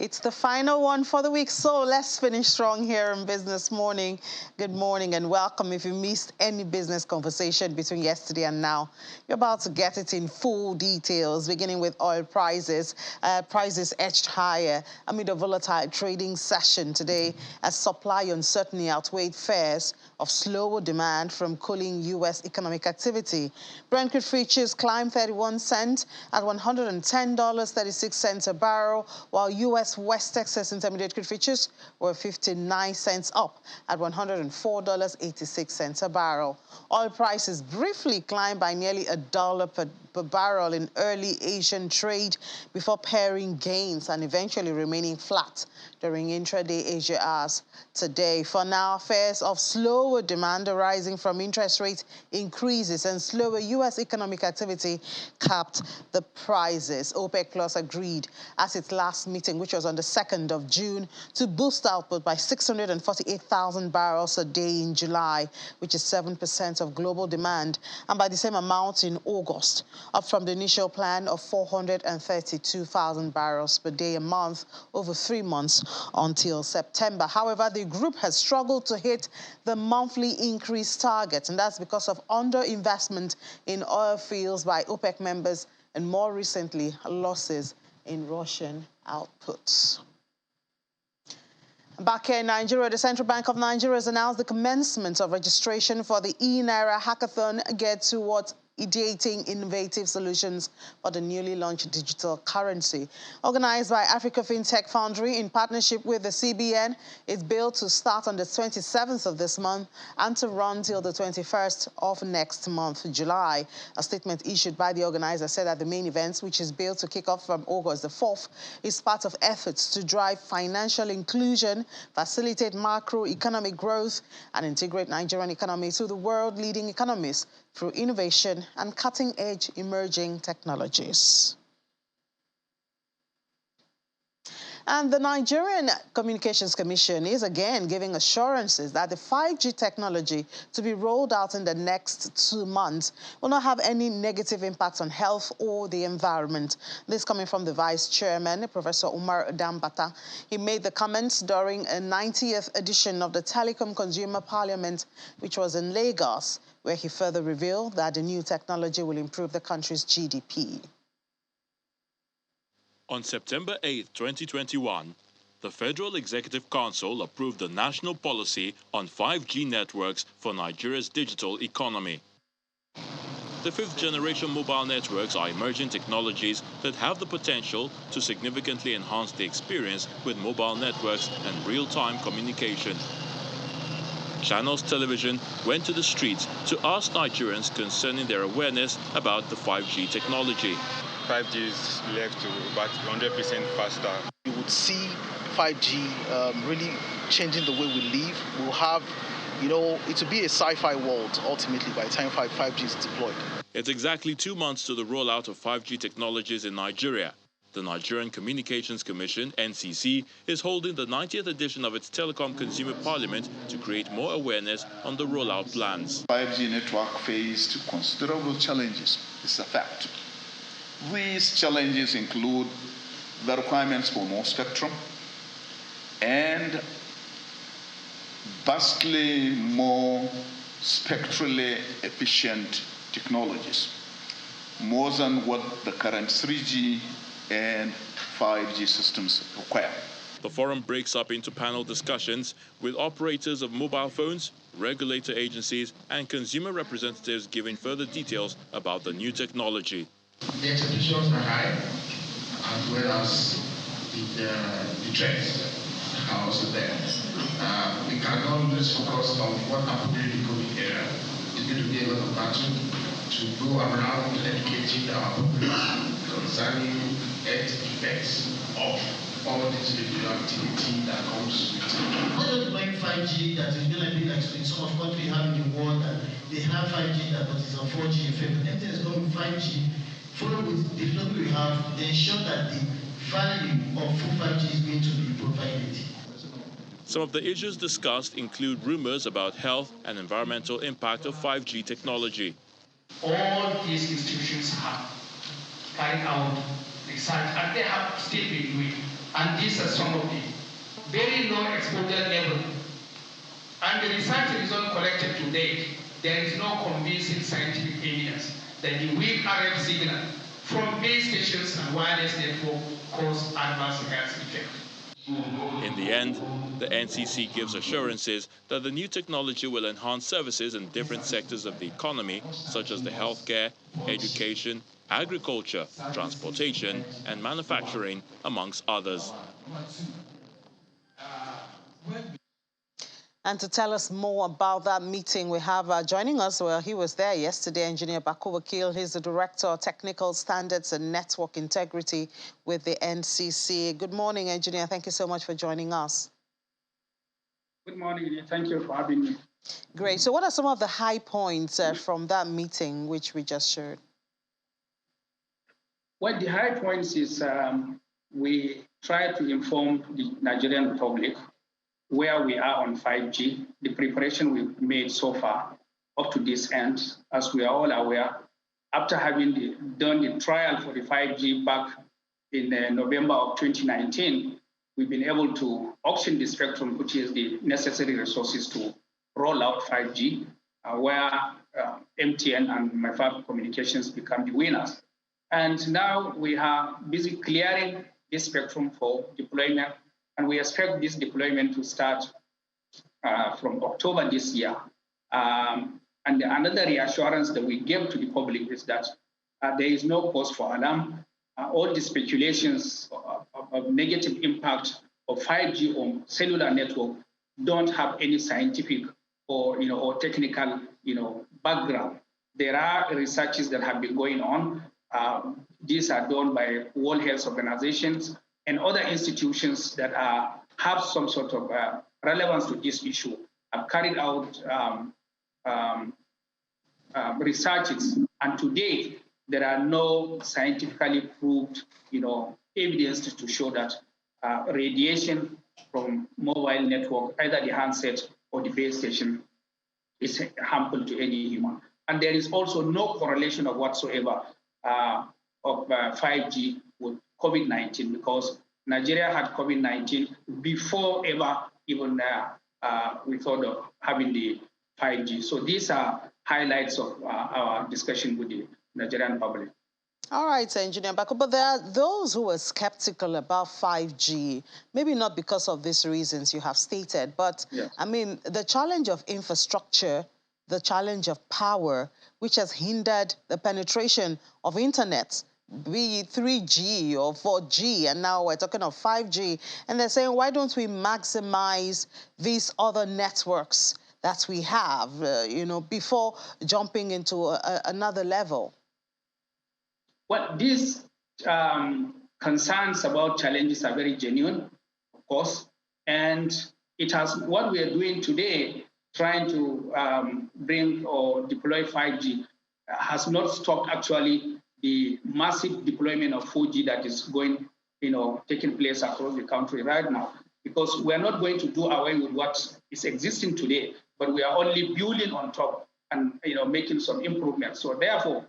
It's the final one for the week, so let's finish strong here in Business Morning. Good morning and welcome. If you missed any business conversation between yesterday and now, you're about to get it in full details, beginning with oil prices. Prices edged higher amid a volatile trading session today as supply uncertainty outweighed fears of slower demand from cooling U.S. economic activity. Brent crude futures climbed 31 cents at $110.36 a barrel, while U.S. West Texas Intermediate crude futures were 59 cents up at $104.86 a barrel. Oil prices briefly climbed by nearly $1 per barrel in early Asian trade before paring gains and eventually remaining flat during intraday Asia hours today. For now, fears of slower demand arising from interest rate increases and slower U.S. economic activity capped the prices. OPEC Plus agreed at its last meeting, which was on the 2nd of June, to boost output by 648,000 barrels a day in July, which is 7% of global demand, and by the same amount in August, up from the initial plan of 432,000 barrels per day a month over 3 months until September. However, the group has struggled to hit the monthly increase target, and that's because of underinvestment in oil fields by OPEC members and, more recently, losses in Russian outputs. Back here in Nigeria, the Central Bank of Nigeria has announced the commencement of registration for the eNaira Hackathon geared towards ideating innovative solutions for the newly launched digital currency. Organized by Africa FinTech Foundry in partnership with the CBN, it's billed to start on the 27th of this month and to run till the 21st of next month, July. A statement issued by the organizer said that the main event, which is billed to kick off from August the 4th, is part of efforts to drive financial inclusion, facilitate macroeconomic growth, and integrate Nigerian economy to the world-leading economies through innovation and cutting-edge emerging technologies. And the Nigerian Communications Commission is again giving assurances that the 5G technology to be rolled out in the next 2 months will not have any negative impact on health or the environment. This coming from the Vice Chairman, Professor Umar Dambata. He made the comments during a 90th edition of the Telecom Consumer Parliament, which was in Lagos, where he further revealed that the new technology will improve the country's GDP. On September 8, 2021, the Federal Executive Council approved the national policy on 5G networks for Nigeria's digital economy. The fifth-generation mobile networks are emerging technologies that have the potential to significantly enhance the experience with mobile networks and real-time communication. Channels Television went to the streets to ask Nigerians concerning their awareness about the 5G technology. 5G is left to about 100% faster. You would see 5G really changing the way we live. We'll have, it will be a sci-fi world ultimately by the time 5G is deployed. It's exactly 2 months to the rollout of 5G technologies in Nigeria. The Nigerian Communications Commission, NCC, is holding the 90th edition of its Telecom Consumer Parliament to create more awareness on the rollout plans. 5G network faced considerable challenges. It's a fact. These challenges include the requirements for more spectrum and vastly more spectrally efficient technologies, more than what the current 3G and 5G systems require. The forum breaks up into panel discussions with operators of mobile phones, regulator agencies, and consumer representatives giving further details about the new technology. The expectations are high, as well as the threats are also there. We cannot lose focus on what happened during the COVID era. It's going to be a lot of battle to go around educating our population concerning health effects of all this radioactivity that comes with it. Not just buying 5G that is going to be like some of countries have in the world that they have 5G that but it's on 4G effect. Everything is going with 5G. Follow with the technology we have, ensure that the value of full 5G is going to be provided. Some of the issues discussed include rumors about health and environmental impact of 5G technology. All these institutions have carried out research and they have still been doing And these are some of the very low exposure level. And the research result collected to date, there is no convincing scientific evidence that the weak RF signal from base stations and wireless network cause adverse health effects. In the end, the NCC gives assurances that the new technology will enhance services in different sectors of the economy, such as the healthcare, education, agriculture, transportation, and manufacturing, amongst others. And to tell us more about that meeting, we have joining us, well, he was there yesterday, Engineer Bako Wakil. He's the Director of Technical Standards and Network Integrity with the NCC. Good morning, Engineer. Thank you so much for joining us. Good morning. Thank you for having me. Great. So what are some of the high points from that meeting which we just shared? Well, the high points is we try to inform the Nigerian public where we are on 5G, the preparation we've made so far up to this end. As we are all aware, after having done the trial for the 5G back in November of 2019, we've been able to auction the spectrum, which is the necessary resources to roll out 5G, where MTN and MyFab Communications become the winners. And now we are busy clearing this spectrum for deployment, and we expect this deployment to start from October this year. And another reassurance that we give to the public is that there is no cause for alarm. All the speculations of negative impact of 5G on cellular network don't have any scientific or technical background. There are researches that have been going on. These are done by World Health Organizations and other institutions that have some sort of relevance to this issue. Have carried out researches, and to date, there are no scientifically proved, evidence to show that radiation from mobile network, either the handset or the base station, is harmful to any human. And there is also no correlation of whatsoever of 5G with COVID-19, because Nigeria had COVID-19 before ever even we thought of having the 5G. So these are highlights of our discussion with the Nigerian public. All right, Engineer Bako, but there are those who are skeptical about 5G, maybe not because of these reasons you have stated, but yes. I mean, the challenge of infrastructure, the challenge of power, which has hindered the penetration of internet, be it 3G or 4G, and now we're talking of 5G, and they're saying, why don't we maximize these other networks that we have, before jumping into another level? Well, these concerns about challenges are very genuine, of course, and what we are doing today, trying to bring or deploy 5G, has not stopped actually the massive deployment of 4G that is taking place across the country right now. Because we are not going to do away with what is existing today, but we are only building on top and making some improvements. So therefore,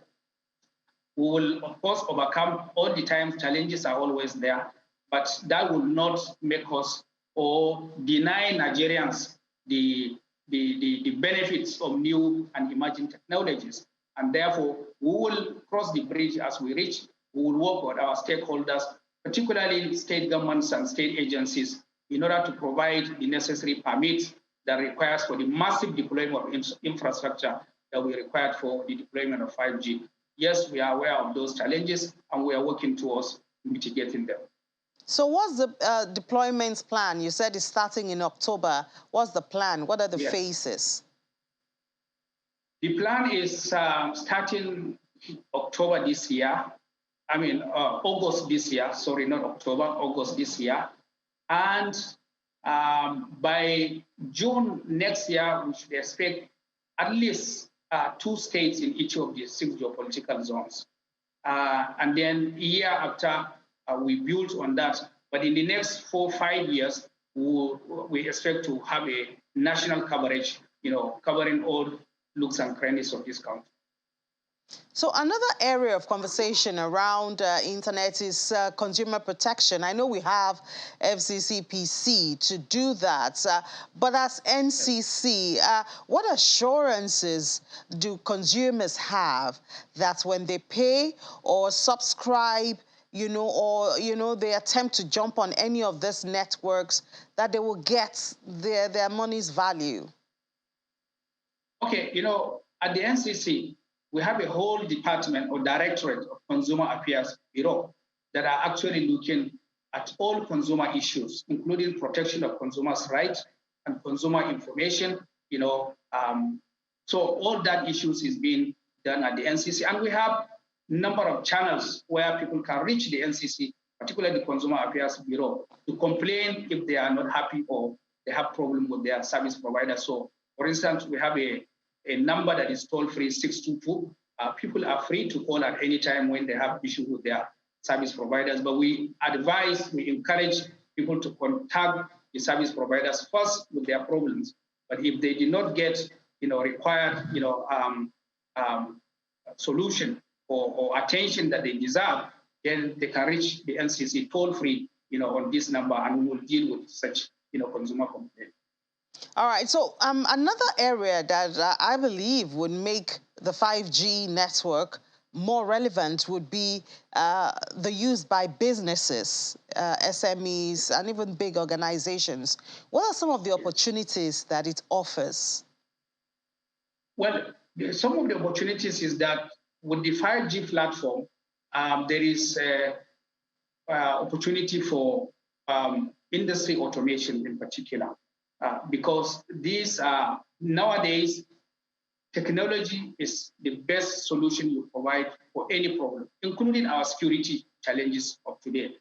we will, of course, overcome all the time. Challenges are always there, but that will not make us or deny Nigerians the benefits of new and emerging technologies. And therefore, we will cross the bridge as we reach. We will work with our stakeholders, particularly state governments and state agencies, in order to provide the necessary permits that requires for the massive deployment of infrastructure that we require for the deployment of 5G. Yes, we are aware of those challenges, and we are working towards mitigating them. So what's the deployment plan? You said it's starting in October. What's the plan? What are the phases? The plan is starting October this year. August this year. Sorry, not October, August this year. And by June next year, we should expect at least 2 states in each of the 6 geopolitical zones. And then a year after, we build on that. But in the next 4 or 5 years, we expect to have a national coverage, covering all nooks and crannies of this country. So another area of conversation around internet is consumer protection. I know we have FCCPC to do that, but as NCC, what assurances do consumers have that when they pay or subscribe, they attempt to jump on any of these networks, that they will get their money's value? Okay, at the NCC, we have a whole department or directorate of Consumer Affairs Bureau that are actually looking at all consumer issues, including protection of consumers' rights and consumer information. So all that issues is being done at the NCC, and we have a number of channels where people can reach the NCC, particularly the Consumer Affairs Bureau, to complain if they are not happy or they have problem with their service provider. So, for instance, we have a number that is toll-free 622. People are free to call at any time when they have issues with their service providers, but we encourage people to contact the service providers first with their problems. But if they did not get, required, solution or attention that they deserve, then they can reach the NCC toll-free, on this number, and we will deal with such, consumer complaints. All right, so another area that I believe would make the 5G network more relevant would be the use by businesses, SMEs, and even big organizations. What are some of the opportunities that it offers? Well, some of the opportunities is that with the 5G platform, there is opportunity for industry automation in particular. Because these nowadays, technology is the best solution you provide for any problem, including our security challenges of today.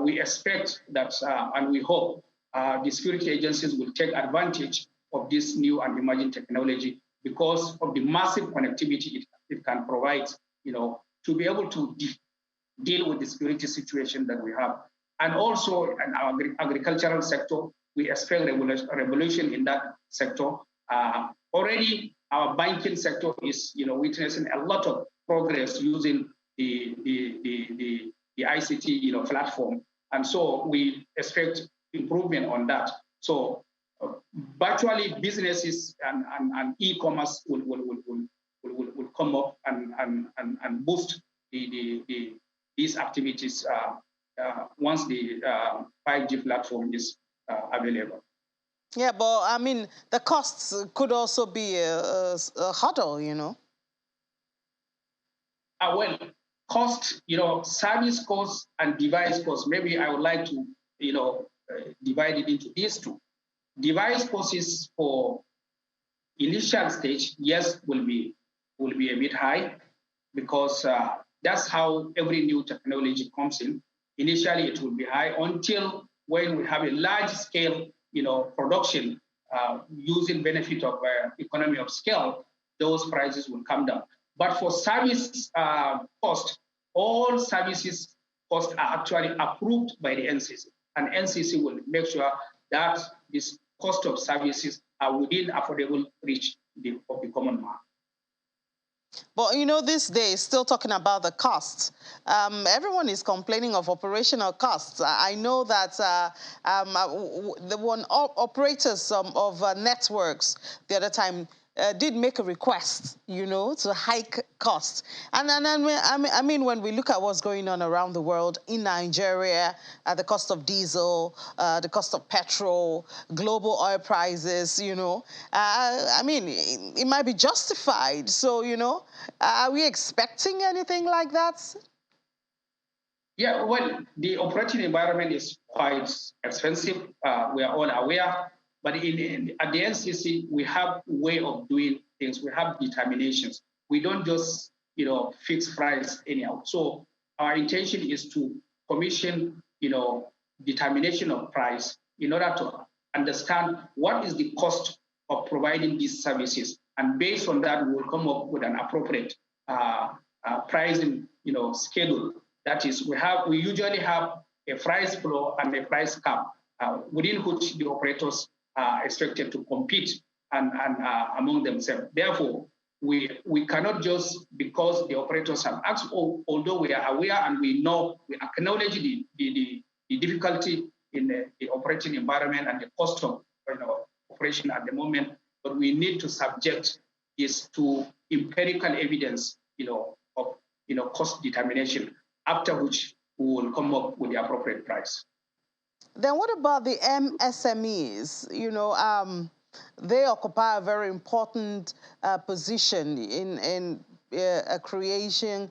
We expect that, and we hope, the security agencies will take advantage of this new and emerging technology because of the massive connectivity it can provide, to be able to deal with the security situation that we have. And also in our agricultural sector, we expect revolution in that sector. Already, our banking sector is, witnessing a lot of progress using the ICT, platform, and so we expect improvement on that. So, virtually, businesses and e-commerce will come up and boost these activities once the 5G platform is available. Yeah, but I mean, the costs could also be a hurdle, Well, cost, service costs and device costs. Maybe I would like to, divide it into these two. Device costs is for initial stage, yes, will be a bit high because that's how every new technology comes in. Initially, it will be high until when we have a large scale, production using benefit of economy of scale, those prices will come down. But for service cost, all services costs are actually approved by the NCC, and NCC will make sure that this cost of services are within affordable reach of the common man. But, these days, still talking about the costs, everyone is complaining of operational costs. I know that the one operators of networks the other time did make a request, to hike costs. And I mean, when we look at what's going on around the world, in Nigeria, the cost of diesel, the cost of petrol, global oil prices, I mean, it might be justified. So, are we expecting anything like that? Yeah, well, the operating environment is quite expensive. We are all aware. But at the NCC, we have a way of doing things. We have determinations. We don't just, fix price anyhow. So our intention is to commission, determination of price in order to understand what is the cost of providing these services. And based on that, we will come up with an appropriate pricing, schedule. That is, we usually have a price floor and a price cap within which the operators are expected to compete and among themselves. Therefore, we cannot just, because the operators have asked, although we are aware and we know, we acknowledge the difficulty in the operating environment and the cost of operation at the moment, but we need to subject this to empirical evidence, of cost determination, after which we will come up with the appropriate price. Then what about the MSMEs? They occupy a very important position in a creation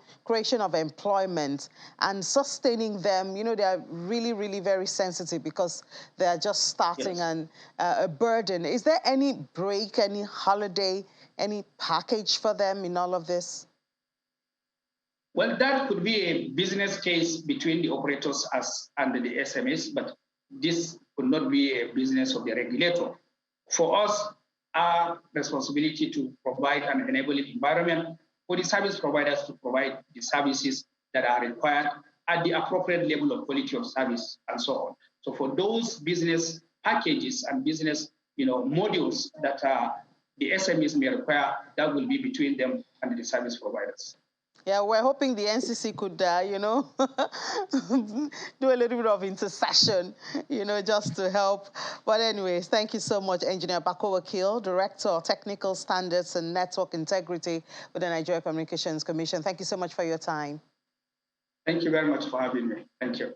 of employment and sustaining them. They are really, really very sensitive because they are just starting. Yes. And a burden. Is there any break, any holiday, any package for them in all of this? Well, that could be a business case between the operators and the SMEs, but this could not be a business of the regulator. For us, our responsibility to provide an enabling environment for the service providers to provide the services that are required at the appropriate level of quality of service and so on. So for those business packages and business modules that the SMEs may require, that will be between them and the service providers. Yeah, we're hoping the NCC could, do a little bit of intercession, just to help. But anyways, thank you so much, Engineer Bako Wakil, Director of Technical Standards and Network Integrity with the Nigeria Communications Commission. Thank you so much for your time. Thank you very much for having me. Thank you.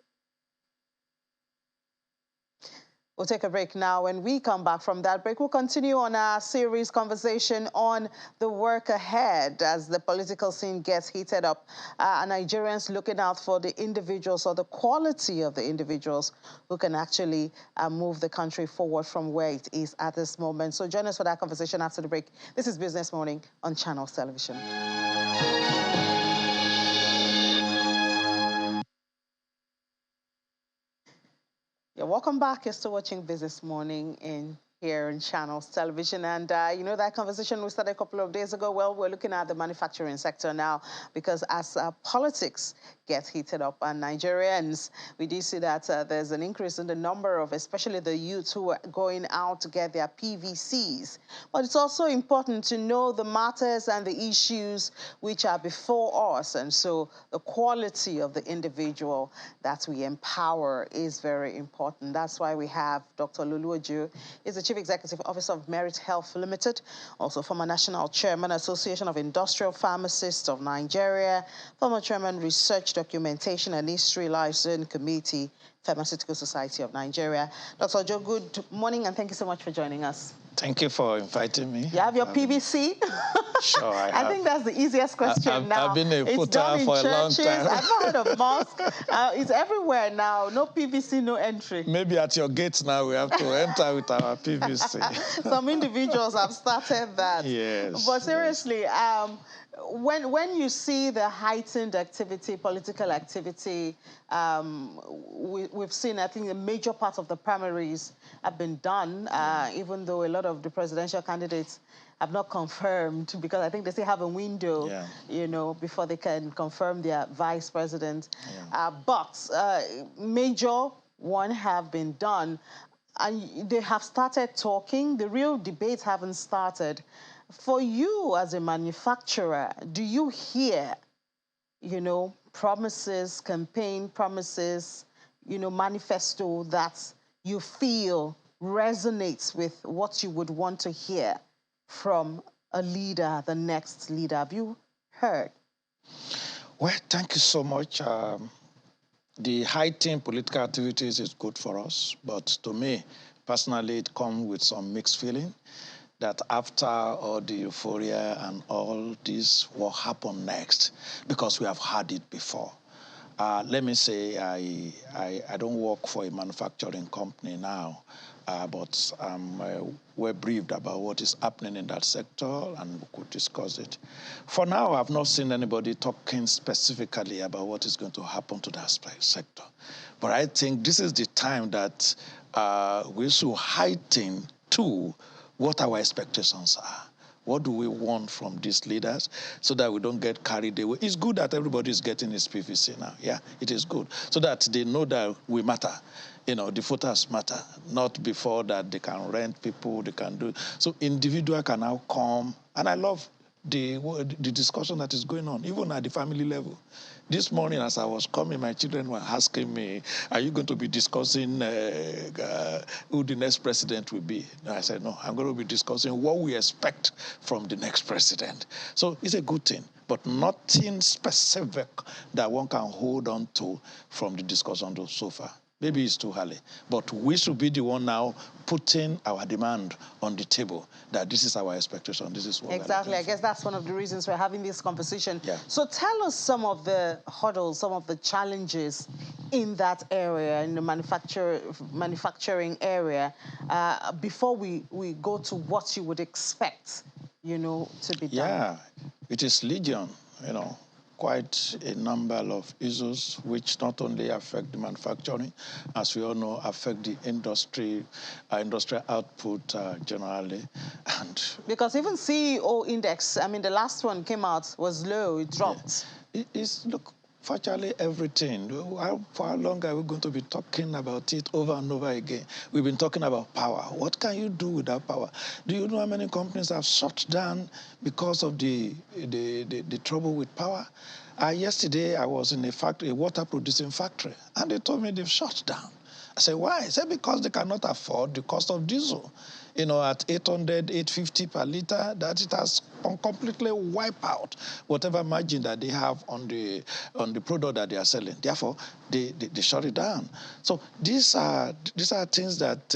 We'll take a break now. When we come back from that break, we'll continue on our series conversation on the work ahead as the political scene gets heated up. Nigerians looking out for the individuals or the quality of the individuals who can actually move the country forward from where it is at this moment. So join us for that conversation after the break. This is Business Morning on Channels Television. Yeah, welcome back. You're still watching Business Morning here in Channels Television. And that conversation we started a couple of days ago, well, we're looking at the manufacturing sector now, because as politics gets heated up and Nigerians, we do see that there's an increase in the number of, especially the youths who are going out to get their PVCs. But it's also important to know the matters and the issues which are before us. And so the quality of the individual that we empower is very important. That's why we have Dr. Lulu Ojo, is the Chief Executive Officer of Merit Health Limited, also former National Chairman, Association of Industrial Pharmacists of Nigeria, former Chairman, Research, Documentation and History Liaison Committee, Pharmaceutical Society of Nigeria. Dr. Ojo, good morning and thank you so much for joining us. Thank you for inviting me. You have your PVC? Sure, I have. I think that's the easiest question now. I've been a footer for a long time. I've not heard of mosque. It's everywhere now. No PVC, no entry. Maybe at your gates now we have to enter with our PVC. Some individuals have started that. Yes. But seriously, when you see the heightened activity, political activity, we've seen, I think, a major part of the primaries have been done, even though a lot of the presidential candidates have not confirmed, because I think they still have a window, before they can confirm their vice president. Yeah. But major one have been done, and they have started talking. The real debates haven't started. For you as a manufacturer, do you hear, promises, campaign promises, manifesto that you feel resonates with what you would want to hear from a leader, the next leader? Have you heard? Well, thank you so much. The heightened political activities is good for us, but to me, personally, it comes with some mixed feeling that after all the euphoria and all this, what happened next? Because we have had it before. Let me say I don't work for a manufacturing company now, but we're briefed about what is happening in that sector, and we could discuss it. For now, I've not seen anybody talking specifically about what is going to happen to that sector. But I think this is the time that we should heighten to what our expectations are. What do we want from these leaders so that we don't get carried away? It's good that everybody is getting his PVC now. Yeah, it is good. So that they know that we matter. The voters matter. Not before that they can rent people, they can do. So individual can now come. And I love the discussion that is going on, even at the family level. This morning, as I was coming, my children were asking me, are you going to be discussing who the next president will be? And I said, no, I'm going to be discussing what we expect from the next president. So it's a good thing, but nothing specific that one can hold on to from the discussion so far. Maybe it's too early, but we should be the one now putting our demand on the table that this is our expectation, this is what exactly. I guess that's one of the reasons we're having this conversation. Yeah. So tell us some of the hurdles, some of the challenges in that area, in the manufacturing area, before we go to what you would expect, to be done. Yeah, it is legion, quite a number of issues which not only affect the manufacturing, as we all know, affect the industry, industrial output generally. And because even CEO index, the last one came out, was low, it dropped. Yeah. Look, virtually everything. For how long are we going to be talking about it over and over again? We've been talking about power. What can you do with that power? Do you know how many companies have shut down because of the trouble with power? Yesterday, I was in a water-producing factory, and they told me they've shut down. I said, why? I said, because they cannot afford the cost of diesel. At 800, 850 per liter, that it has completely wiped out whatever margin that they have on the product that they are selling. Therefore, they shut it down. So these are things that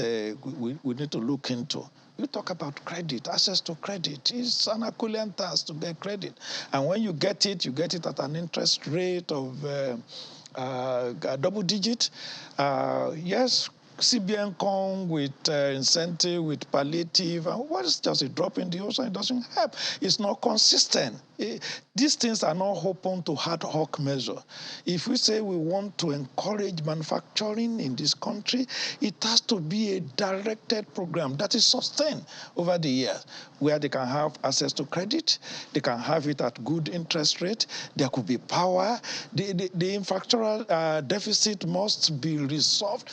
we need to look into. You talk about credit, access to credit. It's an Herculean task to get credit. And when you get it at an interest rate of double digit. Yes, CBN come with incentive, with palliative, and what is just a drop in the ocean? It doesn't help. It's not consistent. These things are not open to ad hoc measure. If we say we want to encourage manufacturing in this country, it has to be a directed program that is sustained over the years, where they can have access to credit, they can have it at good interest rate, there could be power, the infrastructural deficit must be resolved.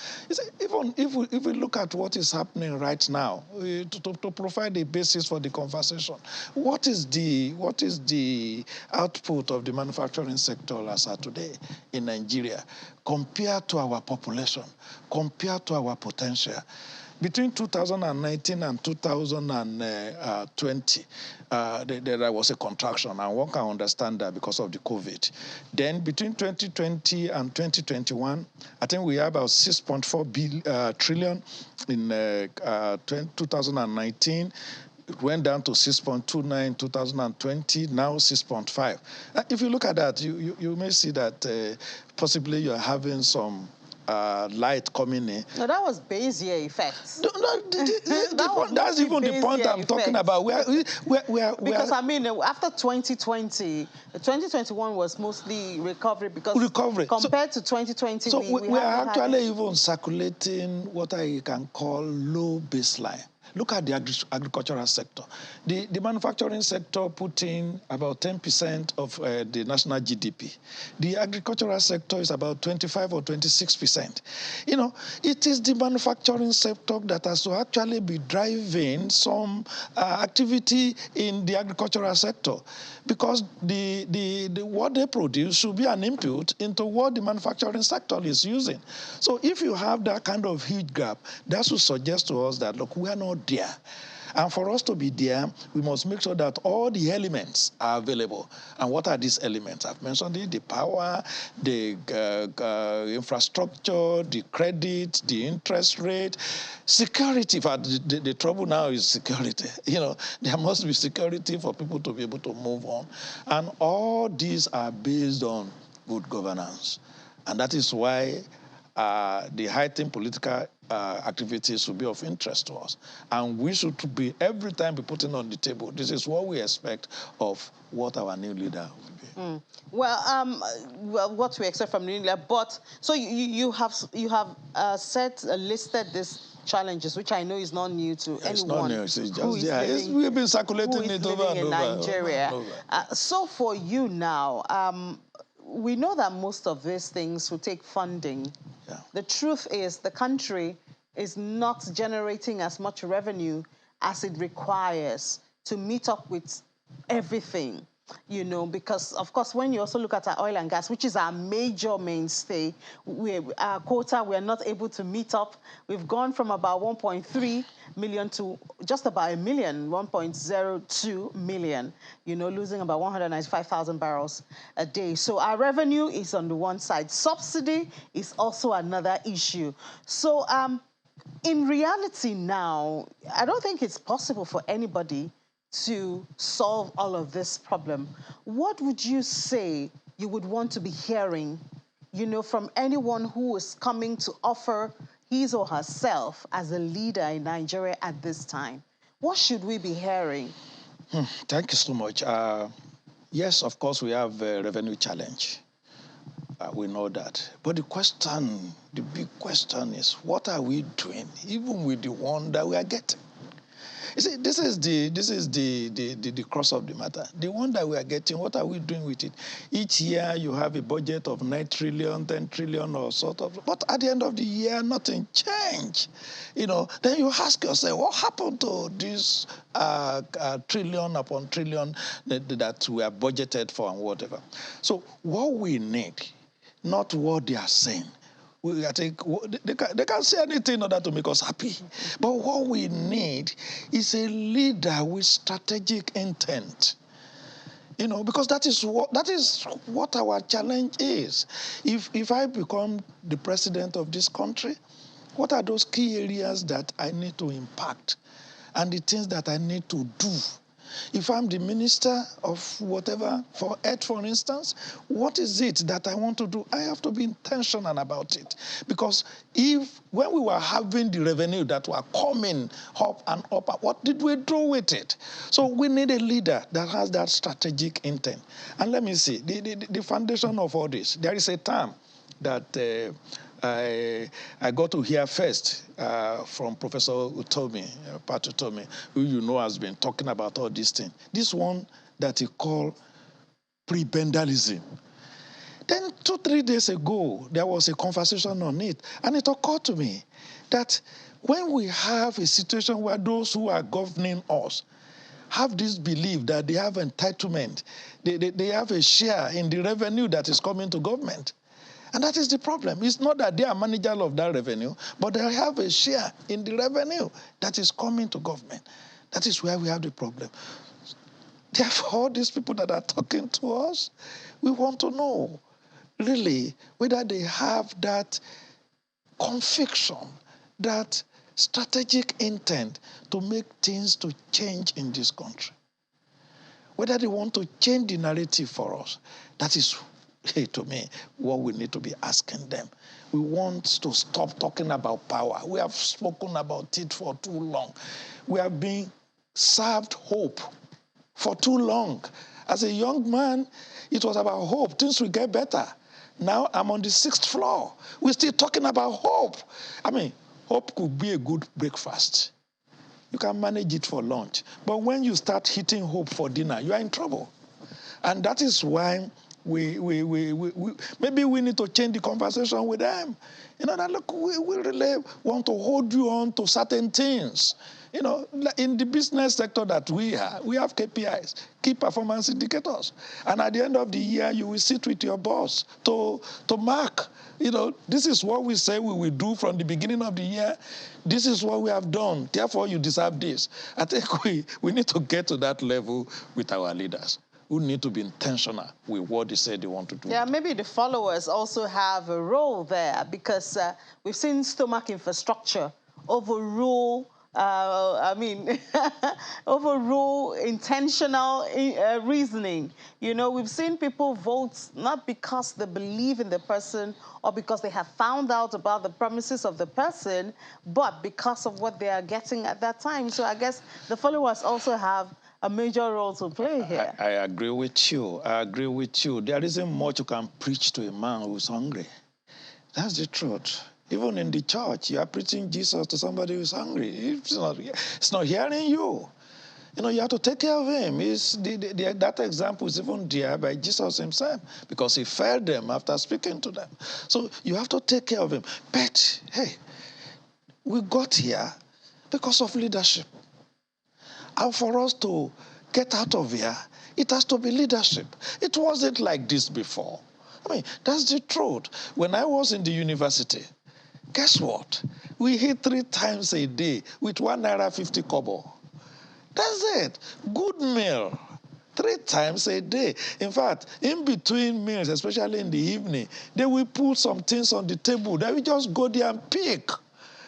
Even if we look at what is happening right now, to provide a basis for the conversation, what is the output of the manufacturing sector as of today in Nigeria compared to our population, compared to our potential? Between 2019 and 2020, there was a contraction, and one can understand that because of the COVID. Then between 2020 and 2021, I think we have about 6.4 trillion in 2019. It went down to 6.29 in 2020, now 6.5. If you look at that, you may see that possibly you're having some light coming in. No, that was base year effect. That's even the point I'm talking about. Because after 2020, 2021 was mostly recovery because compared to 2020, so we are actually even circulating what I can call low baseline. Look at the agricultural sector. The manufacturing sector put in about 10% of the national GDP. The agricultural sector is about 25 or 26%. It is the manufacturing sector that has to actually be driving some activity in the agricultural sector, because what they produce should be an input into what the manufacturing sector is using. So if you have that kind of huge gap, that should suggest to us that, look, we are not there. And for us to be there, we must make sure that all the elements are available. And what are these elements? I've mentioned it: the power, the infrastructure, the credit, the interest rate, security. The trouble now is security. There must be security for people to be able to move on. And all these are based on good governance. And that is why the heightened political activities should be of interest to us. And we should be, every time, be putting on the table, this is what we expect of what our new leader will be. Well, what we expect from the new leader. But, so you have listed these challenges, which I know is not new to anyone. It's not new. It's just, we've been circulating it over and over. Nigeria. So for you now, we know that most of these things will take funding. Yeah. The truth is the country is not generating as much revenue as it requires to meet up with everything. Because, of course, when you also look at our oil and gas, which is our major mainstay, our quota, we're not able to meet up. We've gone from about 1.3 million to just about a million, 1.02 million, losing about 195,000 barrels a day. So our revenue is on the one side. Subsidy is also another issue. So in reality now, I don't think it's possible for anybody to solve all of this problem. What would you say you would want to be hearing, from anyone who is coming to offer his or herself as a leader in Nigeria at this time? What should we be hearing? Thank you so much. Yes, of course, we have a revenue challenge. We know that. But the big question is, what are we doing, even with the one that we are getting? You see, this is the crux of the matter. The one that we are getting, what are we doing with it? Each year you have a budget of 9 trillion, 10 trillion or sort of, but at the end of the year, nothing changed. Then you ask yourself, what happened to this trillion upon trillion that we are budgeted for and whatever? So what we need, not what they are saying. I think they can't say anything in order to make us happy. But what we need is a leader with strategic intent. Because that is what our challenge is. If I become the president of this country, what are those key areas that I need to impact and the things that I need to do? If I'm the minister of whatever, for Earth, for instance, what is it that I want to do? I have to be intentional about it. Because when we were having the revenue that were coming up and up, what did we do with it? So we need a leader that has that strategic intent. And let me see, the foundation of all this, there is a term that I got to hear first from Professor Utomi, Pat Utomi, who has been talking about all these things. This one that he called prebendalism. Then 2-3 days ago, there was a conversation on it, and it occurred to me that when we have a situation where those who are governing us have this belief that they have entitlement, they have a share in the revenue that is coming to government. And that is the problem. It's not that they are managers of that revenue, but they have a share in the revenue that is coming to government. That is where we have the problem. Therefore, all these people that are talking to us, we want to know, really, whether they have that conviction, that strategic intent to make things to change in this country. Whether they want to change the narrative for us. That is, to me, what we need to be asking them. We want to stop talking about power. We have spoken about it for too long. We have been served hope for too long. As a young man, it was about hope. Things will get better. Now I'm on the 6th floor. We're still talking about hope. I mean, hope could be a good breakfast. You can manage it for lunch. But when you start hitting hope for dinner, you are in trouble. And that is why maybe we need to change the conversation with them. That look, we really want to hold you on to certain things. In the business sector that we have KPIs, key performance indicators. And at the end of the year, you will sit with your boss to mark. This is what we say we will do from the beginning of the year. This is what we have done. Therefore, you deserve this. I think we need to get to that level with our leaders, who need to be intentional with what they say they want to do. Yeah, maybe the followers also have a role there, because we've seen stomach infrastructure overrule overrule intentional reasoning. We've seen people vote not because they believe in the person or because they have found out about the promises of the person, but because of what they are getting at that time. So I guess the followers also have a major role to play here. I agree with you. There isn't much you can preach to a man who's hungry. That's the truth. Even in the church, you are preaching Jesus to somebody who's hungry. It's not hearing you. You have to take care of him. That example is even there by Jesus himself, because he fed them after speaking to them. So you have to take care of him. But, hey, we got here because of leadership. And for us to get out of here, it has to be leadership. It wasn't like this before. I mean, that's the truth. When I was in the university, guess what? We eat 3 times a day with 1 naira 50 kobo. That's it. Good meal. 3 times a day. In fact, in between meals, especially in the evening, they will put some things on the table. They will just go there and pick.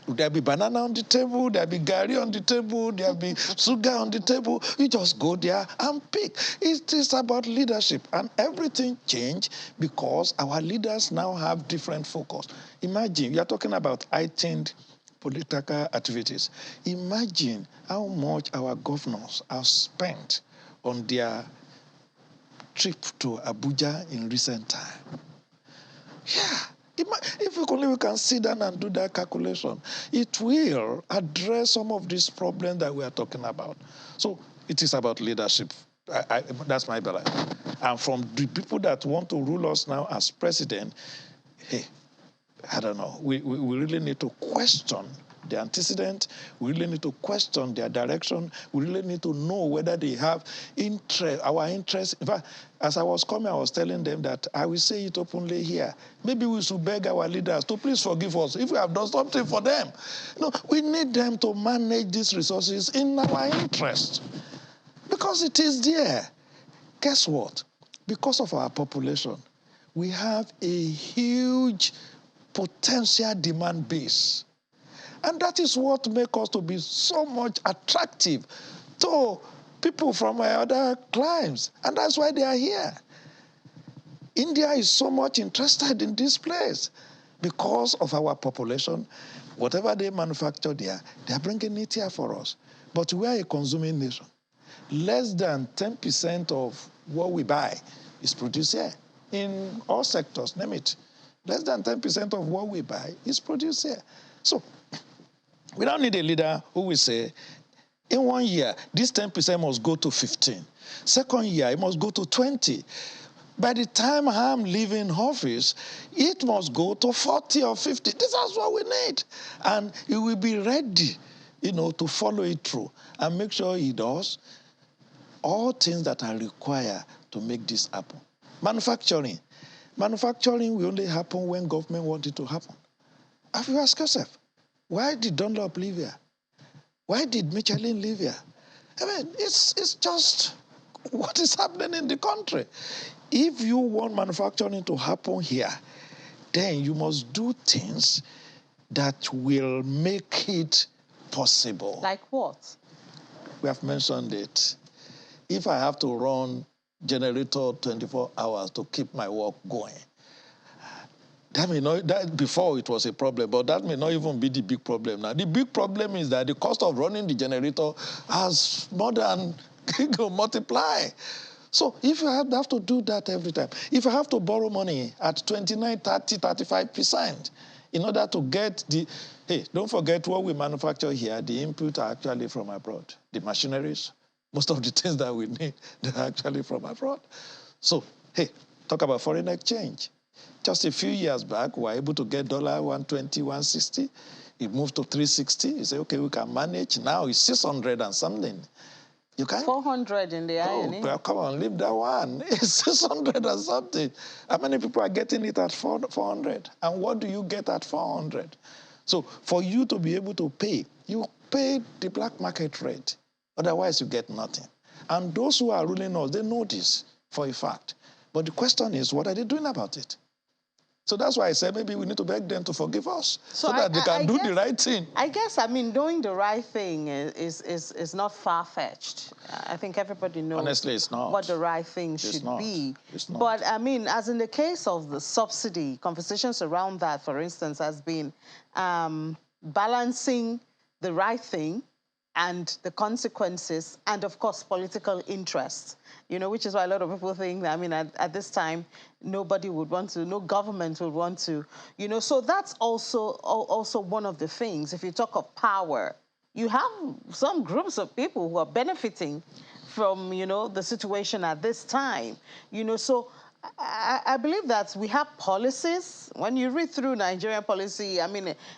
There'll be banana on the table, there'll be gari on the table, there'll be sugar on the table. You just go there and pick. It is about leadership. And everything changed because our leaders now have different focus. Imagine, you are talking about heightened political activities. Imagine how much our governors have spent on their trip to Abuja in recent time. Yeah. If we can sit down and do that calculation, it will address some of these problems that we are talking about. So it is about leadership. That's my belief. And from the people that want to rule us now as president, hey, I don't know. We really need to question the antecedent. We really need to question their direction. We really need to know whether they have interest, our interest. In fact, as I was coming, I was telling them that I will say it openly here. Maybe we should beg our leaders to please forgive us if we have done something for them. No, we need them to manage these resources in our interest because it is there. Guess what? Because of our population, we have a huge potential demand base. And that is what makes us to be so much attractive to people from other climes. And that's why they are here. India is so much interested in this place because of our population. Whatever they manufacture there, they are bringing it here for us. But we are a consuming nation. Less than 10% of what we buy is produced here in all sectors, name it. Less than 10% of what we buy is produced here. So we don't need a leader who will say, in 1 year, this 10% must go to 15. Second year, it must go to 20. By the time I'm leaving office, it must go to 40 or 50. This is what we need. And he will be ready, to follow it through and make sure he does all things that are required to make this happen. Manufacturing. Manufacturing will only happen when government wants it to happen. Have you asked yourself, why did Dunlop live here? Why did Michelin live here? I mean, it's just what is happening in the country. If you want manufacturing to happen here, then you must do things that will make it possible. Like what? We have mentioned it. If I have to run generator 24 hours to keep my work going, that before it was a problem, but that may not even be the big problem now. The big problem is that the cost of running the generator has more than multiply. So if you have to do that every time, if I have to borrow money at 29, 30, 35% in order to get don't forget what we manufacture here, the input are actually from abroad. The machineries, most of the things that we need, they're actually from abroad. So, talk about foreign exchange. Just a few years back, we were able to get $120, $160. It moved to 360. You say, okay, we can manage. Now it's 600 and something. You can 400 in the irony. Oh, come on, leave that one. It's 600 and something. How many people are getting it at 400? And what do you get at 400? So for you to be able to pay, you pay the black market rate. Otherwise, you get nothing. And those who are ruling us, they know this for a fact. But the question is, what are they doing about it? So that's why I said maybe we need to beg them to forgive us so that they can do the right thing. I guess, doing the right thing is not far-fetched. I think everybody knows honestly, it's not. What the right thing should be. It's not. But, as in the case of the subsidy, conversations around that, for instance, has been balancing the right thing and the consequences and, of course, political interests. Which is why a lot of people think that, at this time, nobody would want to, no government would want to, So that's also one of the things. If you talk of power, you have some groups of people who are benefiting from, the situation at this time. So I believe that we have policies. When you read through Nigerian policy,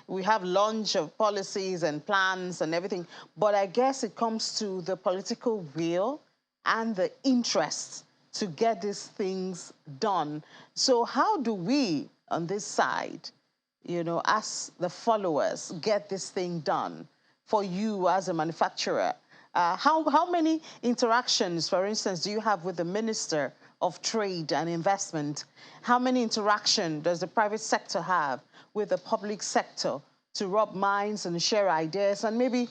we have launch of policies and plans and everything. But I guess it comes to the political will and the interest to get these things done. So how do we, on this side, you know, as the followers, get this thing done for you as a manufacturer? How many interactions, for instance, do you have with the Minister of Trade and Investment? How many interactions does the private sector have with the public sector to rub minds and share ideas? And maybe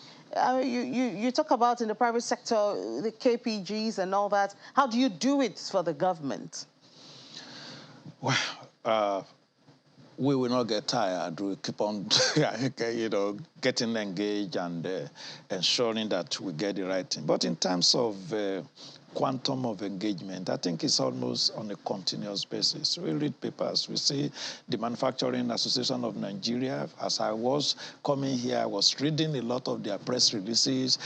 you talk about in the private sector, the KPGs and all that. How do you do it for the government? Well, we will not get tired. We keep on, you know, getting engaged and ensuring that we get the right thing. But in terms of quantum of engagement, I think it's almost on a continuous basis. We read papers. We see the Manufacturing Association of Nigeria. As I was coming here, I was reading a lot of their press releases.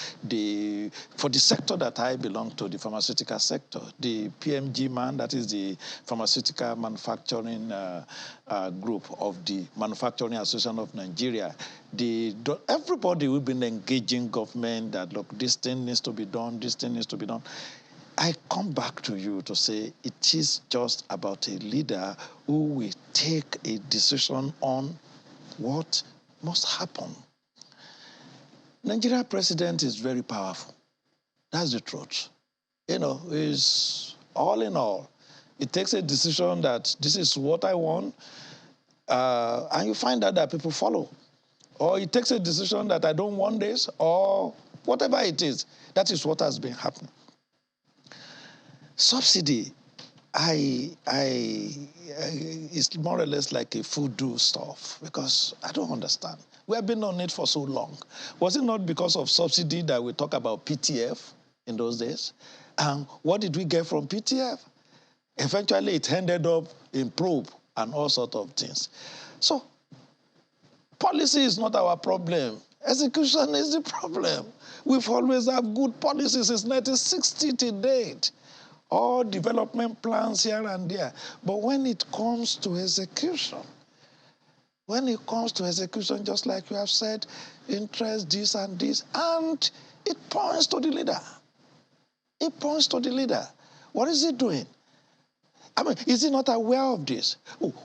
For the sector that I belong to, the pharmaceutical sector, the PMG man, that is the Pharmaceutical Manufacturing Group of the Manufacturing Association of Nigeria, everybody will be engaging government that, look, this thing needs to be done, this thing needs to be done. I come back to you to say it is just about a leader who will take a decision on what must happen. Nigeria president is very powerful. That's the truth. You know, is all in all. It takes a decision that this is what I want, and you find out that people follow. Or it takes a decision that I don't want this, or whatever it is. That is what has been happening. Subsidy, it's more or less like a voodoo stuff, because I don't understand. We have been on it for so long. Was it not because of subsidy that we talk about PTF in those days? And what did we get from PTF? Eventually, it ended up in probe and all sorts of things. So, policy is not our problem. Execution is the problem. We've always had good policies since 1960 to date. All development plans here and there. But when it comes to execution, just like you have said, interest, this and this, and it points to the leader. It points to the leader. What is he doing? I mean, is he not aware of this?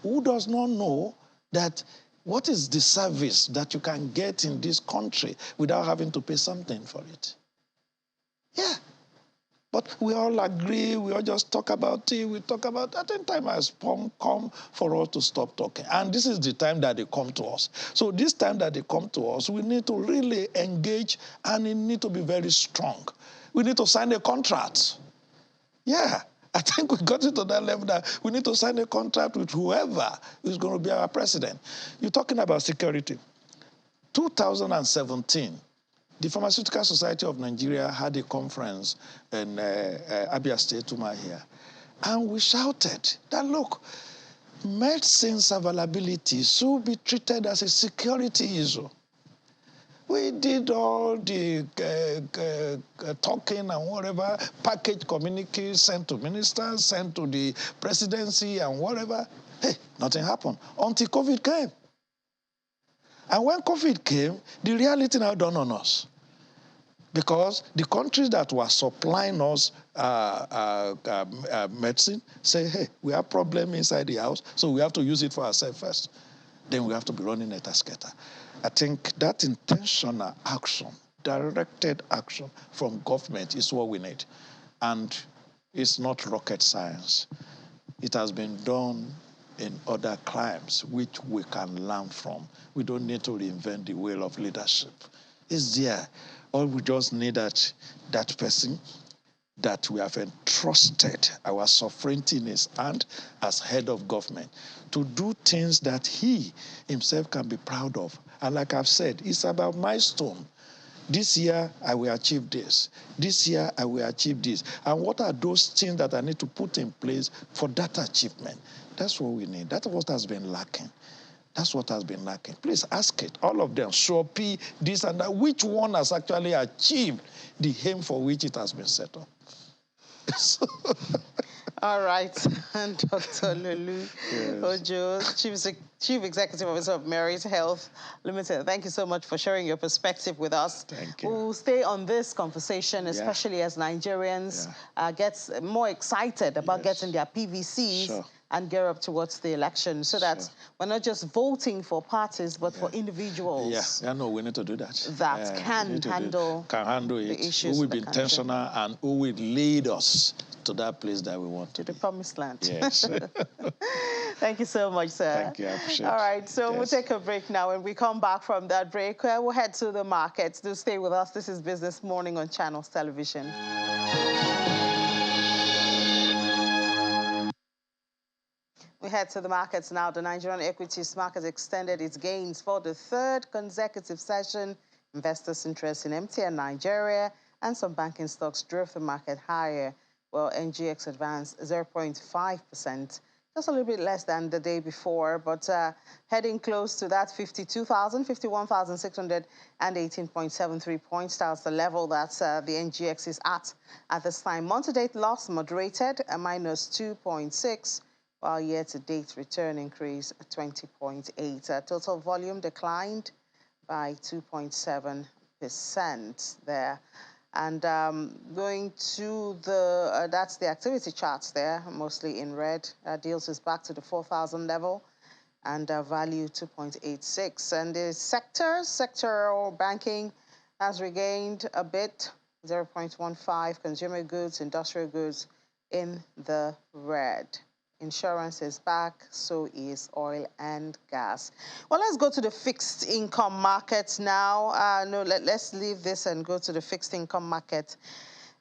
Who does not know that what is the service that you can get in this country without having to pay something for it? Yeah. But we all agree, we all just talk about it, we talk about that. And time has come for us to stop talking. And this is the time that they come to us. So this time that they come to us, we need to really engage, and it need to be very strong. We need to sign a contract. Yeah, I think we got it to that level that we need to sign a contract with whoever is going to be our president. You're talking about security. 2017, the Pharmaceutical Society of Nigeria had a conference in Abia State, Umahia, and we shouted that, look, medicines availability should be treated as a security issue. We did all the talking and whatever, package communiques sent to ministers, sent to the presidency and whatever. Hey, nothing happened until COVID came. And when COVID came, the reality now dawned on us. Because the countries that were supplying us medicine say, hey, we have problem inside the house, so we have to use it for ourselves first. Then we have to be running a tasketa. I think that intentional action, directed action from government is what we need. And it's not rocket science. It has been done in other climes, which we can learn from. We don't need to reinvent the wheel of leadership. It's there. All we just need that person that we have entrusted our sovereignty in his hand as head of government to do things that he himself can be proud of. And like I've said, it's about milestone. This year, I will achieve this. This year, I will achieve this. And what are those things that I need to put in place for that achievement? That's what we need. That's what has been lacking. That's what has been lacking. Please ask it. All of them, Shopee, this and that. Which one has actually achieved the aim for which it has been set up? All right. And Dr. Lulu Ojo, Chief Executive Officer of Merit Health Limited. Thank you so much for sharing your perspective with us. Thank you. We'll stay on this conversation, especially as Nigerians get more excited about getting their PVCs and gear up towards the election, so that we're not just voting for parties, but for individuals. No, we need to do that. That can handle the issues. Who will be intentional and who will lead us to that place that we want to the promised land. Yes. Thank you so much, sir. Thank you. I appreciate it. All right, so we'll take a break now. When we come back from that break, we'll head to the markets. Do stay with us. This is Business Morning on Channels Television. We head to the markets now. The Nigerian equities market extended its gains for the third consecutive session. Investors' interest in MTN Nigeria and some banking stocks drove the market higher. Well, NGX advanced 0.5%, just a little bit less than the day before, but heading close to that 51,618.73 points. That's the level that the NGX is at this time. Month-to-date loss moderated, a minus 2.6%. While year-to-date return increased 20.8. Total volume declined by 2.7% there. And going to the, that's the activity charts there, mostly in red. Deals is back to the 4,000 level, and value 2.86. And the sectoral banking has regained a bit, 0.15. Consumer goods, industrial goods in the red. Insurance is back, so is oil and gas. Well, let's go to the fixed income market now. Let's leave this and go to the fixed income market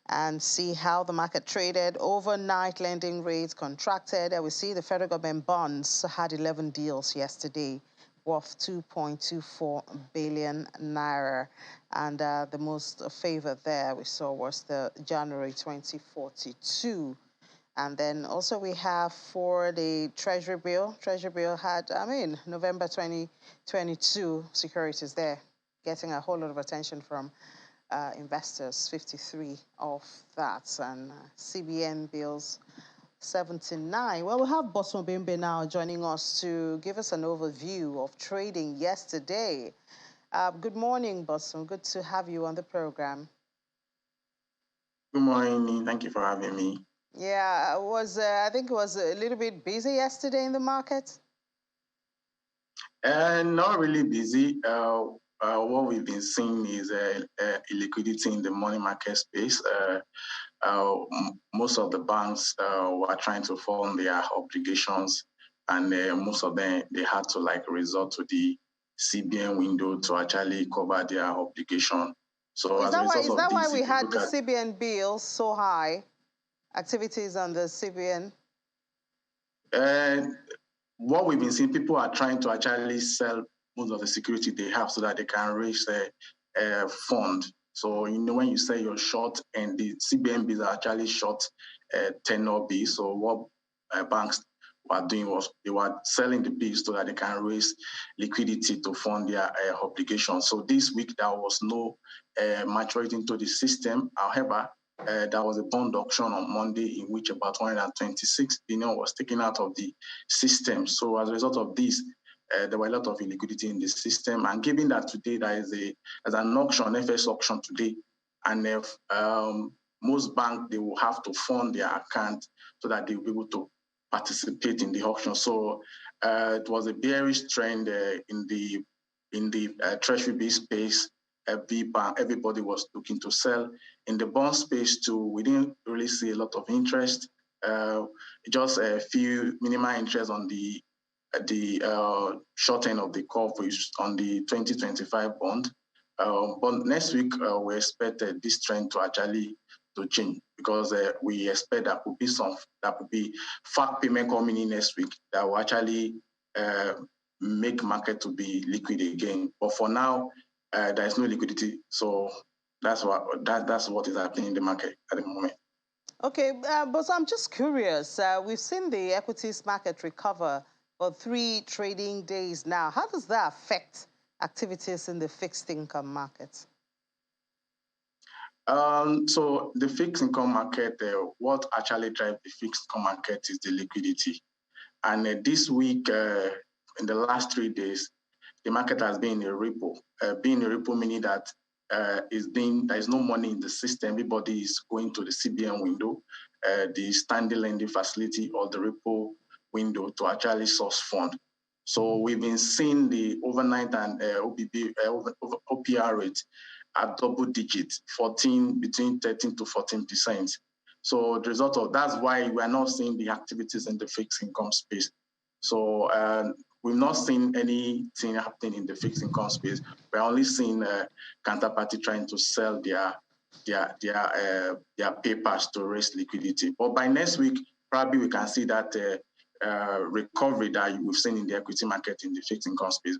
and see how the market traded. Overnight lending rates contracted. We see the federal government bonds had 11 deals yesterday worth 2.24 billion naira. And the most favored there we saw was the January 2042. And then also we have for the Treasury bill had, November 2022 securities there, getting a whole lot of attention from investors, 53 of that, and CBN bills, 79. Well, we have Boss Mobimbe now joining us to give us an overview of trading yesterday. Good morning, Boss. Good to have you on the program. Good morning. Thank you for having me. Yeah, I think it was a little bit busy yesterday in the market. Not really busy. What we've been seeing is illiquidity in the money market space. Most of the banks were trying to fund their obligations, and most of them, they had to resort to the CBN window to actually cover their obligation. So is that why we had the CBN bills so high? Activities on the CBN? What we've been seeing, people are trying to actually sell most of the security they have so that they can raise a fund. So, when you say you're short, and the CBN bills are actually short tenor bills, so what banks were doing was they were selling the bills so that they can raise liquidity to fund their obligations. So this week, there was no maturity into the system. However, there was a bond auction on Monday in which about 126 billion was taken out of the system. So as a result of this, there were a lot of illiquidity in the system. And given that today there's an auction, FS auction today, and if most banks, they will have to fund their account so that they will be able to participate in the auction. So it was a bearish trend in the treasury bill space. Everybody was looking to sell. In the bond space too, we didn't really see a lot of interest. Just a few minimal interest on the short end of the curve on the 2025 bond. But next week, we expect this trend to actually change, because we expect that could be fact payment coming in next week that will actually make market to be liquid again. But for now, there is no liquidity, so that's what is happening in the market at the moment. Okay, but I'm just curious. We've seen the equities market recover for 3 trading days now. How does that affect activities in the fixed income markets? So the fixed income market, what actually drives the fixed income market is the liquidity. And this week, in the last 3 days, the market has been in a repo. Being a repo meaning that there is no money in the system. Everybody is going to the CBN window, the standing lending facility, or the repo window to actually source fund. So we've been seeing the overnight and OPR rate at double digits, between 13 to 14%. So the result of that's why we are not seeing the activities in the fixed income space. So we've not seen anything happening in the fixed income space. We're only seeing counterparty trying to sell their papers to raise liquidity. But by next week, probably we can see that recovery that we've seen in the equity market in the fixed income space.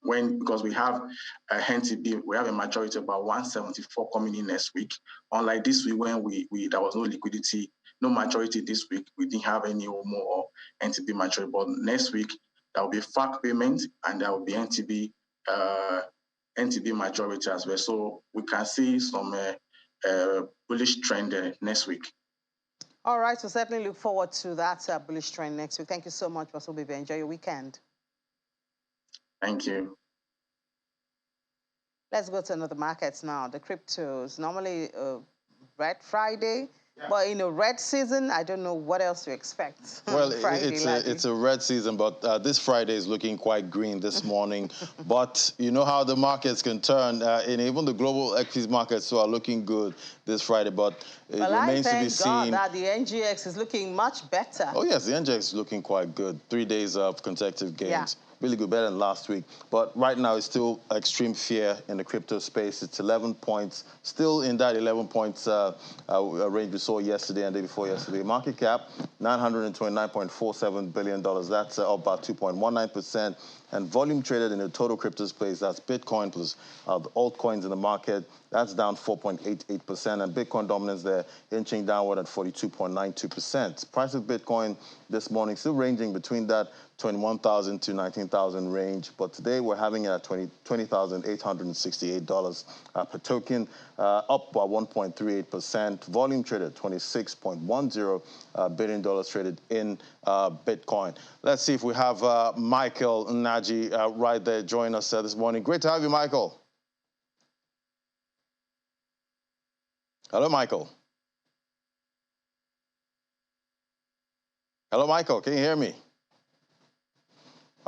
Because we have a NTB, we have a majority about 174 coming in next week. Unlike this week when there was no liquidity, no majority this week, we didn't have any or more NTB majority. But next week there will be FAC payment and there will be NTB majority as well. So we can see some bullish trend next week. All right, so certainly look forward to that bullish trend next week. Thank you so much, Russell Bibi. Enjoy your weekend. Thank you. Let's go to another markets now. The cryptos, normally Red Friday, but in a red season, I don't know what else to expect. Well, it's a red season, but this Friday is looking quite green this morning. But you know how the markets can turn, and even the global equities markets are looking good this Friday, but it remains to be seen. God that the NGX is looking much better. Oh yes, the NGX is looking quite good. 3 days of consecutive gains. Yeah. Really good, better than last week. But right now, it's still extreme fear in the crypto space. It's 11 points, still in that 11 points range we saw yesterday and the day before yesterday. Market cap, $929.47 billion. That's up about 2.19%. And volume traded in the total crypto space, that's Bitcoin plus the altcoins in the market, that's down 4.88%. And Bitcoin dominance there inching downward at 42.92%. Price of Bitcoin this morning still ranging between that 21,000 to 19,000 range, but today we're having it at $20,868 per token, up by 1.38%. Volume traded $26.10 billion traded in Bitcoin. Let's see if we have Michael Nnaji right there join us this morning. Great to have you, Michael. Hello, Michael. Hello, Michael. Can you hear me?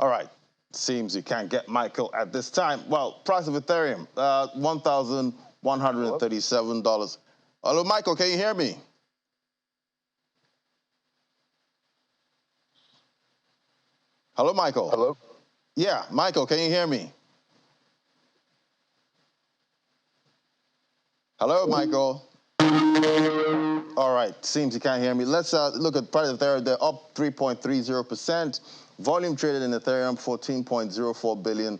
All right, seems you can't get Michael at this time. Well, price of Ethereum, $1,137. Hello, Michael, can you hear me? Hello, Michael. Hello? Yeah, Michael, can you hear me? Hello, Michael. All right, seems you can't hear me. Let's look at price of Ethereum. They're up 3.30%. Volume traded in Ethereum, $14.04 billion.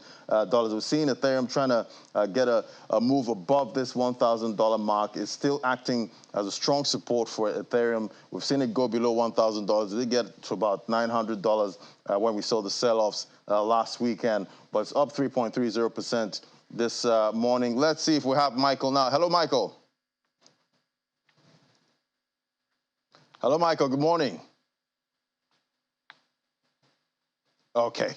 We've seen Ethereum trying to get a move above this $1,000 mark. It's still acting as a strong support for Ethereum. We've seen it go below $1,000. It did get to about $900 when we saw the sell-offs last weekend, but it's up 3.30% this morning. Let's see if we have Michael now. Hello, Michael. Hello, Michael. Good morning. Okay,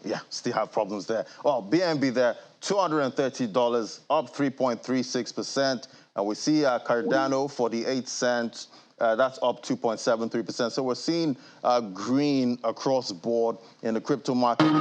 yeah, still have problems there. Well, BNB there, $230, up 3.36%. And we see Cardano, 48 cents. That's up 2.73%. So we're seeing green across the board in the crypto market.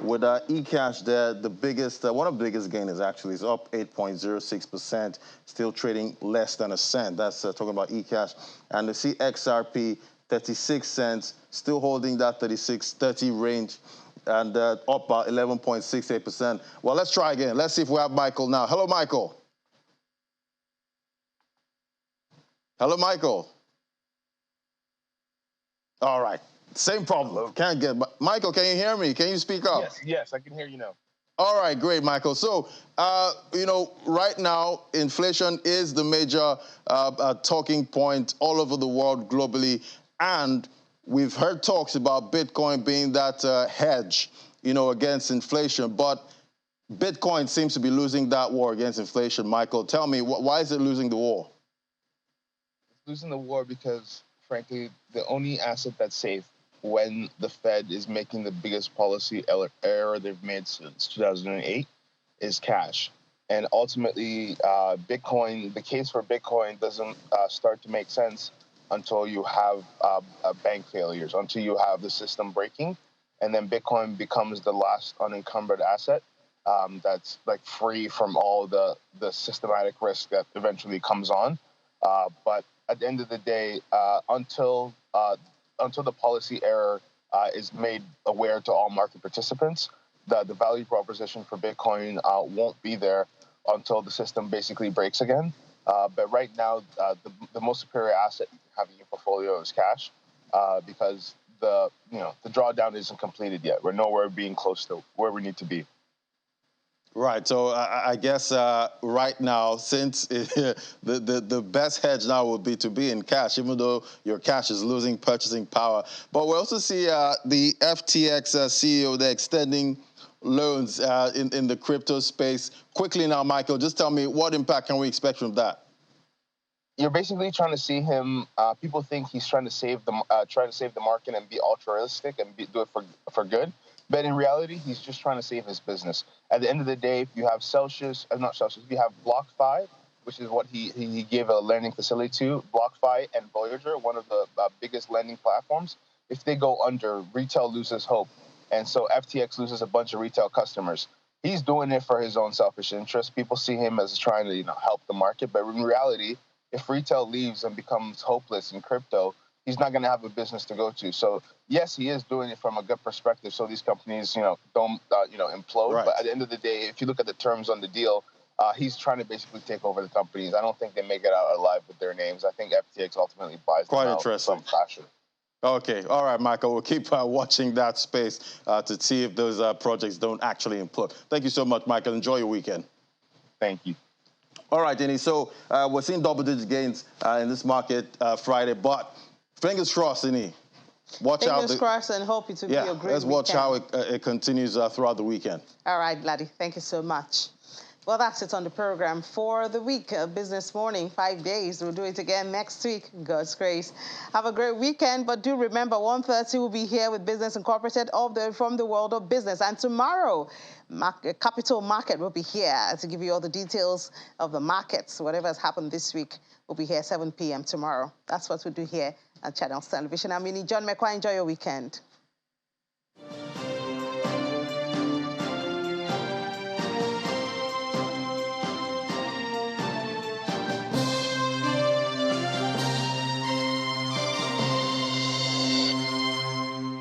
With eCash there, the biggest, one of the biggest gainers actually is up 8.06%, still trading less than a cent. That's talking about eCash. And we see XRP, 36 cents, still holding that 36.30 range, and up about 11.68%. Well, let's try again. Let's see if we have Michael now. Hello, Michael. Hello, Michael. All right, same problem. Hello. Can't get Michael. Can you hear me? Can you speak up? Yes, I can hear you now. All right, great, Michael. So, you know, right now, inflation is the major talking point all over the world globally. And we've heard talks about Bitcoin being that hedge, you know, against inflation. But Bitcoin seems to be losing that war against inflation. Michael, tell me, why is it losing the war? It's losing the war because, frankly, the only asset that's safe when the Fed is making the biggest policy error they've made since 2008 is cash. And ultimately, Bitcoin, the case for Bitcoin doesn't start to make sense until you have bank failures, until you have the system breaking, and then Bitcoin becomes the last unencumbered asset that's like free from all the systematic risk that eventually comes on. But at the end of the day, until the policy error is made aware to all market participants, the value proposition for Bitcoin won't be there until the system basically breaks again. But right now, the most superior asset you can have in your portfolio is cash, because the drawdown isn't completed yet. We're nowhere being close to where we need to be. Right. So I guess right now, since the best hedge now would be to be in cash, even though your cash is losing purchasing power. But we also see the FTX CEO, they're extending loans in the crypto space. Quickly now, Michael, just tell me, what impact can we expect from that? You're basically trying to see him. People think he's trying to save the market and be altruistic and do it for good. But in reality, he's just trying to save his business. At the end of the day, if you have if you have BlockFi, which is what he gave a lending facility to, BlockFi and Voyager, one of the biggest lending platforms, if they go under, retail loses hope. And so FTX loses a bunch of retail customers. He's doing it for his own selfish interest. People see him as trying to help the market. But in reality, if retail leaves and becomes hopeless in crypto, he's not going to have a business to go to. So yes, he is doing it from a good perspective, so these companies, don't, implode. Right. But at the end of the day, if you look at the terms on the deal, he's trying to basically take over the companies. I don't think they make it out alive with their names. I think FTX ultimately buys them out. Quite interesting. Okay. All right, Michael. We'll keep watching that space to see if those projects don't actually implode. Thank you so much, Michael. Enjoy your weekend. Thank you. All right, Denny. So we're seeing double-digit gains in this market Friday, but fingers crossed, Denny. Watch out. Fingers crossed and hope it will be a great weekend. Let's watch how it continues throughout the weekend. All right, Laddie. Thank you so much. Well, that's it on the program for the week. Business Morning, 5 days. We'll do it again next week, God's grace. Have a great weekend, but do remember, 1:30 we'll be here with Business Incorporated from the world of business. And tomorrow, Capital Market will be here to give you all the details of the markets. Whatever has happened this week will be here 7 p.m. tomorrow. That's what we do here at Channels Television. I'm Minnie John McQuarrie. Enjoy your weekend.